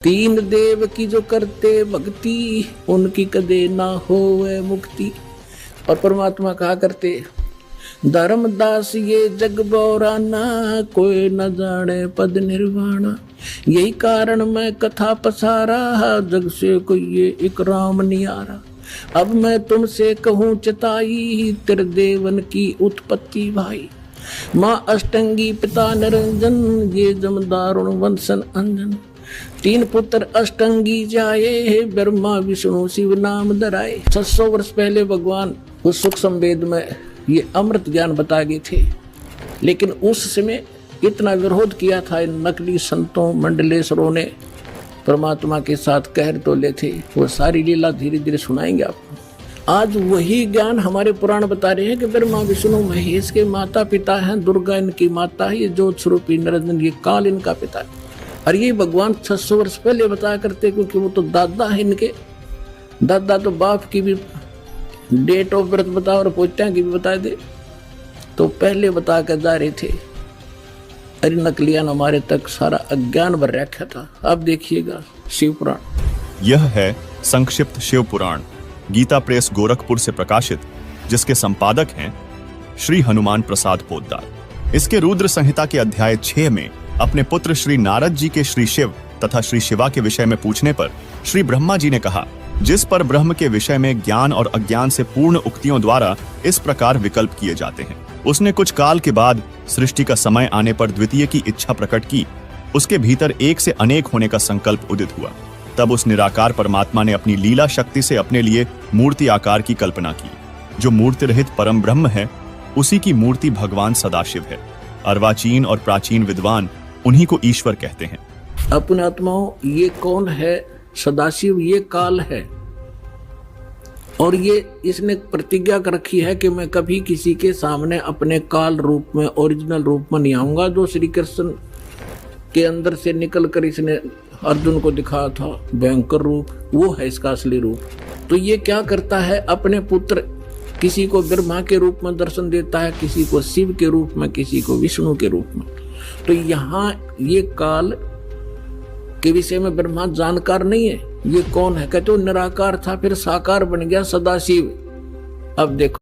तीन देव की जो करते भक्ति उनकी कदे ना होवे मुक्ति। और परमात्मा कहा करते धर्मदास ये जग बोराना कोई न जाने पद निर्वाणा। यही कारण मैं कथा पसारा जग से कोई ये एक राम नियारा। अब मैं तुमसे कहूँ चताई तेरे देवन की उत्पत्ति भाई। माँ अष्टंगी पिता निरंजन ये जमदारुण वंशन अंजन। तीन पुत्र अष्टंगी जाए ब्रह्मा विष्णु शिव नाम धराए। 600 वर्ष पहले भगवान उस सुख संवेद में ये अमृत ज्ञान बता गए थे, लेकिन उस समय इतना विरोध किया था इन नकली संतों मंडलेश्वरों ने। परमात्मा के साथ कहर तोले थे। वो सारी लीला धीरे धीरे सुनाएंगे आपको। आज वही ज्ञान हमारे पुराण बता रहे हैं कि ब्रह्मा विष्णु महेश के माता पिता हैं, दुर्गा इनकी माता है, ये ज्योत स्वरूपी निरंजन ये काल इनका पिता है। और ये भगवान 600 वर्ष पहले बताया करते, क्योंकि वो तो दादा है इनके। दादा तो बाप की भी डेट ऑफ बर्थ बता और पोत्या की भी बता दे, तो पहले बता कर जा रहे थे। अरे नकलियान हमारे तक सारा अज्ञान भर रखा था। अब देखिएगा शिव पुराण। यह है संक्षिप्त शिव पुराण, गीता प्रेस गोरखपुर से प्रकाशित, जिसके संपादक हैं श्री हनुमान प्रसाद पोद्दार। इसके रुद्र संहिता के अध्याय 6 में अपने पुत्र श्री नारद जी के श्री शिव तथा श्री शिवा के विषय में पूछने पर श्री ब्रह्मा जी ने कहा, जिस पर ब्रह्म के विषय में ज्ञान और अज्ञान से पूर्ण उक्तियों द्वारा इस प्रकार विकल्प किए जाते हैं। उसने कुछ काल के बाद सृष्टि का समय आने पर द्वितीय की इच्छा प्रकट की। उसके भीतर एक से अनेक होने का संकल्प उदित हुआ। तब उस निराकार परमात्मा ने अपनी लीला शक्ति से अपने लिए मूर्ति आकार की कल्पना की। जो मूर्ति रहित परम ब्रह्म है, उसी की मूर्ति भगवान सदाशिव है। अर्वाचीन और प्राचीन विद्वान उन्हीं को ईश्वर कहते हैं। अपने आत्माओं, ये कौन है? सदाशिव ये काल है, और ये इसने प्रतिज्ञा कर रखी है कि मैं कभी किसी के सामने अपने काल रूप में, ओरिजिनल रूप में नहीं आऊंगा। जो श्री कृष्ण के अंदर से निकलकर इसने अर्जुन को दिखाया था भयंकर रूप, वो है इसका असली रूप। तो ये क्या करता है? अपने पुत्र किसी को ब्रह्मा के रूप में दर्शन देता है, किसी को शिव के रूप में, किसी को विष्णु के रूप में। तो यहाँ ये काल के विषय में ब्रह्मा जानकार नहीं है। ये कौन है? कहते हो निराकार था, फिर साकार बन गया सदाशिव। अब देखो